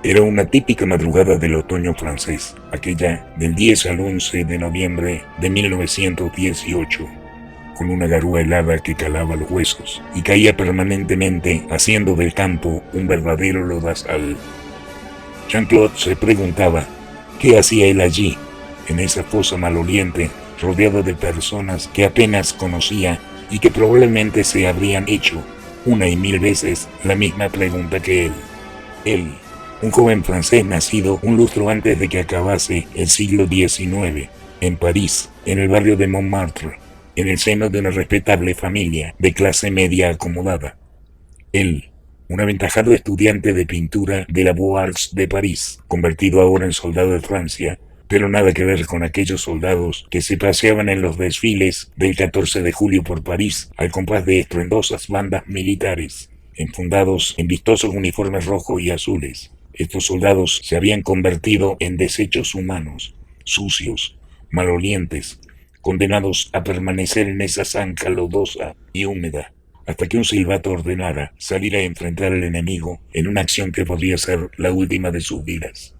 Era una típica madrugada del otoño francés, aquella del 10 al 11 de noviembre de 1918, con una garúa helada que calaba los huesos y caía permanentemente, haciendo del campo un verdadero lodazal. Jean-Claude se preguntaba qué hacía él allí, en esa fosa maloliente, rodeado de personas que apenas conocía y que probablemente se habrían hecho una y mil veces la misma pregunta que él. Él, un joven francés nacido un lustro antes de que acabase el siglo XIX, en París, en el barrio de Montmartre, en el seno de una respetable familia de clase media acomodada. Él, un aventajado estudiante de pintura de la Beaux-Arts de París, convertido ahora en soldado de Francia, pero nada que ver con aquellos soldados que se paseaban en los desfiles del 14 de julio por París al compás de estruendosas bandas militares, enfundados en vistosos uniformes rojos y azules. Estos soldados se habían convertido en desechos humanos, sucios, malolientes, condenados a permanecer en esa zanja lodosa y húmeda, hasta que un silbato ordenara salir a enfrentar al enemigo en una acción que podría ser la última de sus vidas.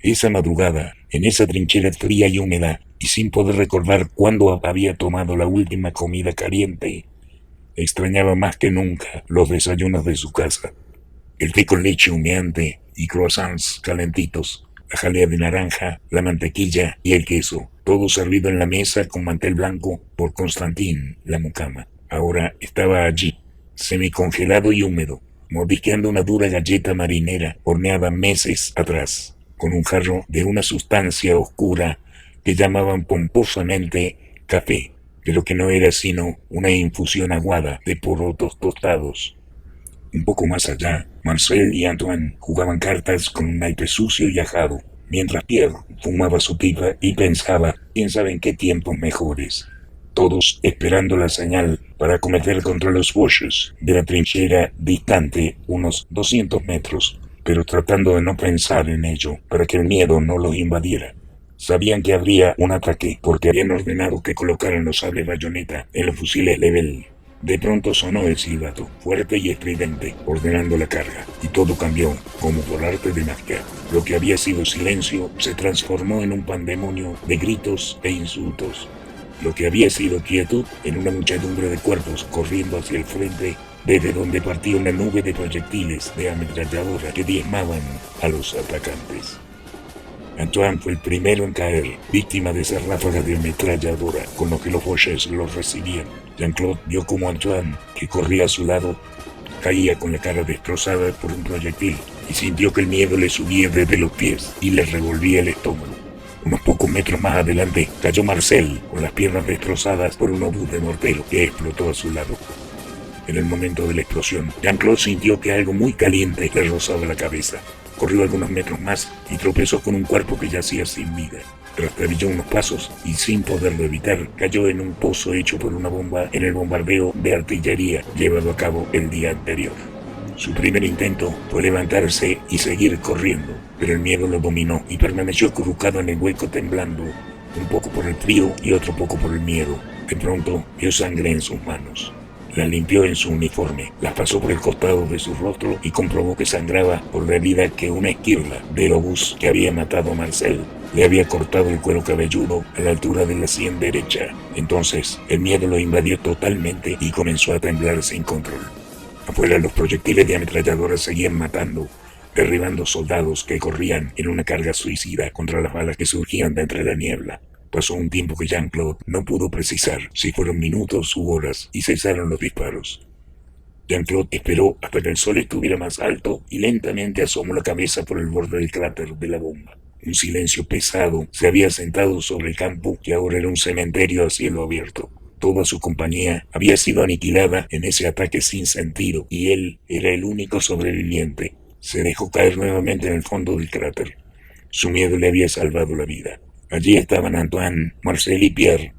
Esa madrugada, en esa trinchera fría y húmeda, y sin poder recordar cuándo había tomado la última comida caliente, extrañaba más que nunca los desayunos de su casa, el té con leche humeante y croissants calentitos, la jalea de naranja, la mantequilla y el queso, todo servido en la mesa con mantel blanco por Constantin, la mucama. Ahora estaba allí, semicongelado y húmedo, mordisqueando una dura galleta marinera horneada meses atrás, con un jarro de una sustancia oscura que llamaban pomposamente café, pero que no era sino una infusión aguada de porotos tostados. Un poco más allá, Marcel y Antoine jugaban cartas con un naipe sucio y ajado, mientras Pierre fumaba su pipa y pensaba, quién sabe en qué tiempos mejores, todos esperando la señal para acometer contra los boches de la trinchera distante unos 200 metros, pero tratando de no pensar en ello para que el miedo no los invadiera. Sabían que habría un ataque porque habían ordenado que colocaran los sables bayoneta en los fusiles Lebel. De pronto sonó el silbato, fuerte y estridente, ordenando la carga, y todo cambió, como por arte de magia. Lo que había sido silencio se transformó en un pandemonio de gritos e insultos. Lo que había sido quietud en una muchedumbre de cuerpos corriendo hacia el frente, desde donde partía una nube de proyectiles de ametralladora que diezmaban a los atacantes. Antoine fue el primero en caer, víctima de esas ráfagas de ametralladora con lo que los boches los recibían. Jean-Claude vio como Antoine, que corría a su lado, caía con la cara destrozada por un proyectil y sintió que el miedo le subía desde los pies y le revolvía el estómago. Unos pocos metros más adelante cayó Marcel con las piernas destrozadas por un obús de mortero que explotó a su lado. En el momento de la explosión, Jean-Claude sintió que algo muy caliente le rozaba la cabeza. Corrió algunos metros más y tropezó con un cuerpo que yacía sin vida. Trastabilló unos pasos y, sin poderlo evitar, cayó en un pozo hecho por una bomba en el bombardeo de artillería llevado a cabo el día anterior. Su primer intento fue levantarse y seguir corriendo, pero el miedo lo dominó y permaneció acurrucado en el hueco temblando, un poco por el frío y otro poco por el miedo. De pronto vio sangre en sus manos. La limpió en su uniforme, la pasó por el costado de su rostro y comprobó que sangraba por la herida que una esquirla del obús que había matado a Marcel le había cortado el cuero cabelludo a la altura de la sien derecha. Entonces el miedo lo invadió totalmente y comenzó a temblar sin control. Afuera los proyectiles de ametralladora seguían matando, derribando soldados que corrían en una carga suicida contra las balas que surgían de entre la niebla. Pasó un tiempo que Jean-Claude no pudo precisar si fueron minutos u horas y cesaron los disparos. Jean-Claude esperó hasta que el sol estuviera más alto y lentamente asomó la cabeza por el borde del cráter de la bomba. Un silencio pesado se había sentado sobre el campo que ahora era un cementerio a cielo abierto. Toda su compañía había sido aniquilada en ese ataque sin sentido y él era el único sobreviviente. Se dejó caer nuevamente en el fondo del cráter. Su miedo le había salvado la vida. Allí estaban Antoine, Marcel y Pierre,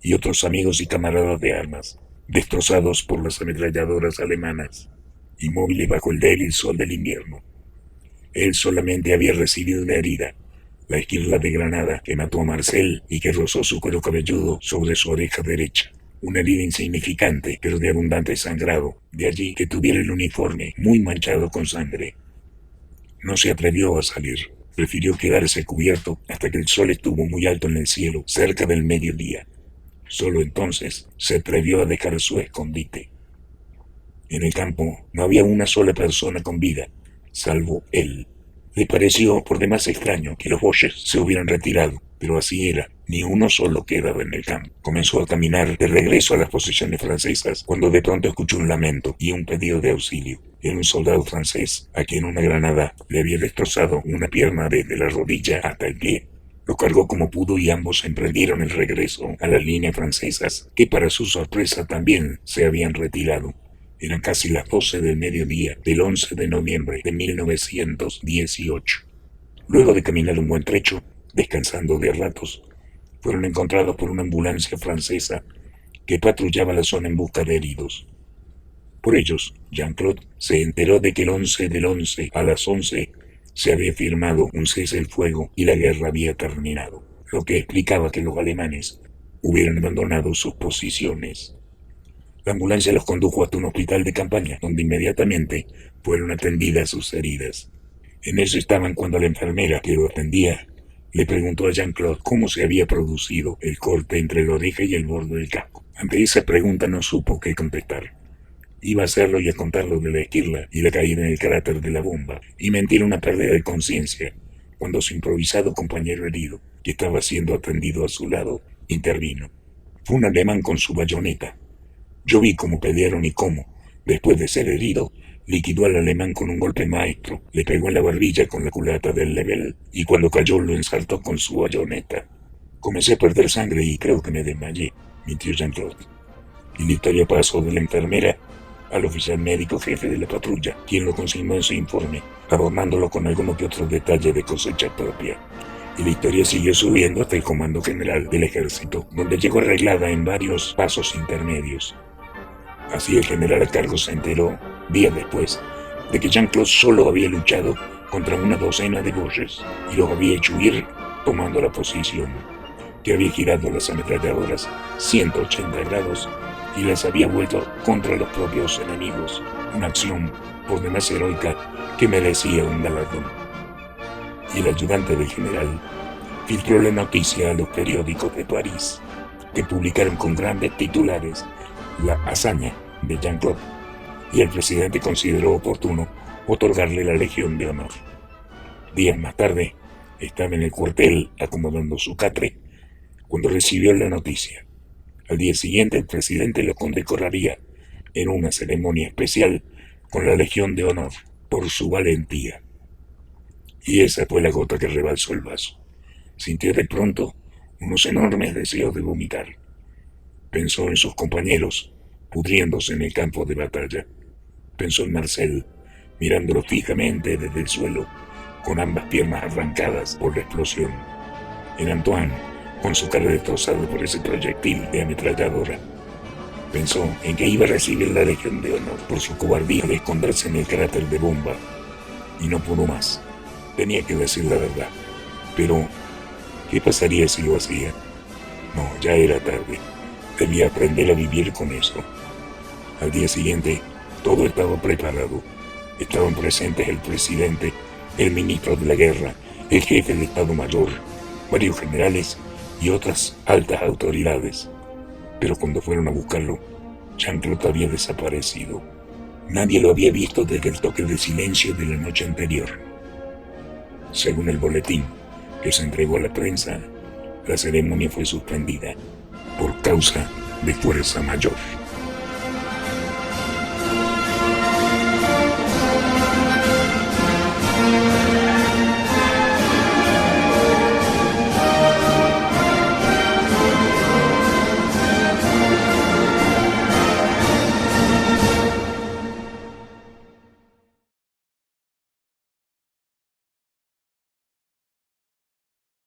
y otros amigos y camaradas de armas, destrozados por las ametralladoras alemanas, inmóviles bajo el débil sol del invierno. Él solamente había recibido una herida, la esquirla de granada que mató a Marcel y que rozó su cuero cabelludo sobre su oreja derecha. Una herida insignificante, pero de abundante sangrado, de allí que tuviera el uniforme muy manchado con sangre. no se atrevió a salir. Prefirió quedarse cubierto hasta que el sol estuvo muy alto en el cielo, cerca del mediodía. Solo entonces se atrevió a dejar su escondite. En el campo no había una sola persona con vida, salvo él. Le pareció por demás extraño que los Boches se hubieran retirado, pero así era, ni uno solo quedaba en el campo. Comenzó a caminar de regreso a las posiciones francesas cuando de pronto escuchó un lamento y un pedido de auxilio. Era un soldado francés a quien una granada le había destrozado una pierna desde la rodilla hasta el pie. Lo cargó como pudo y ambos emprendieron el regreso a las líneas francesas, que para su sorpresa también se habían retirado. Eran casi las 12 del mediodía del 11 de noviembre de 1918. Luego de caminar un buen trecho, descansando de ratos, fueron encontrados por una ambulancia francesa que patrullaba la zona en busca de heridos. Por ellos, Jean-Claude se enteró de que el 11 del 11 a las 11 se había firmado un cese el fuego y la guerra había terminado, lo que explicaba que los alemanes hubieran abandonado sus posiciones. La ambulancia los condujo hasta un hospital de campaña, donde inmediatamente fueron atendidas sus heridas. En eso estaban cuando la enfermera que lo atendía le preguntó a Jean-Claude cómo se había producido el corte entre la oreja y el borde del casco. Ante esa pregunta no supo qué contestar. Iba a hacerlo y a contar lo de la esquirla y la caída en el cráter de la bomba, y mentir una pérdida de conciencia, cuando su improvisado compañero herido, que estaba siendo atendido a su lado, intervino. Fue un alemán con su bayoneta. Yo vi cómo pelearon y cómo, después de ser herido, liquidó al alemán con un golpe maestro, le pegó en la barbilla con la culata del level, y cuando cayó lo ensartó con su bayoneta. Comencé a perder sangre y creo que me desmayé, mintió Jean-Claude. Y la historia pasó de la enfermera al oficial médico jefe de la patrulla, quien lo consignó en su informe, adornándolo con alguno que otro detalle de cosecha propia. Y la historia siguió subiendo hasta el comando general del ejército, donde llegó arreglada en varios pasos intermedios. Así el general a cargo se enteró, días después, de que Jean-Claude solo había luchado contra una docena de Boches y los había hecho huir tomando la posición, que había girado las ametralladoras 180 grados y las había vuelto contra los propios enemigos, una acción por demás heroica que merecía un galardón. Y el ayudante del general filtró la noticia a los periódicos de París, que publicaron con grandes titulares la hazaña de Jean-Claude, y el presidente consideró oportuno otorgarle la Legión de Honor. Días más tarde, estaba en el cuartel acomodando su catre cuando recibió la noticia. Al día siguiente, el presidente lo condecoraría en una ceremonia especial con la Legión de Honor por su valentía. Y esa fue la gota que rebalsó el vaso. Sintió de pronto unos enormes deseos de vomitar. Pensó en sus compañeros, pudriéndose en el campo de batalla. Pensó en Marcel, mirándolo fijamente desde el suelo, con ambas piernas arrancadas por la explosión. En Antoine, con su cara destrozada por ese proyectil de ametralladora. Pensó en que iba a recibir la Legión de Honor por su cobardía de esconderse en el cráter de bomba. Y no pudo más. Tenía que decir la verdad. Pero, ¿qué pasaría si lo hacía? No, ya era tarde. Debía aprender a vivir con eso. Al día siguiente, todo estaba preparado. Estaban presentes el presidente, el ministro de la guerra, el jefe del Estado Mayor, varios generales y otras altas autoridades. Pero cuando fueron a buscarlo, Jean-Claude había desaparecido. Nadie lo había visto desde el toque de silencio de la noche anterior. Según el boletín que se entregó a la prensa, la ceremonia fue suspendida por causa de fuerza mayor.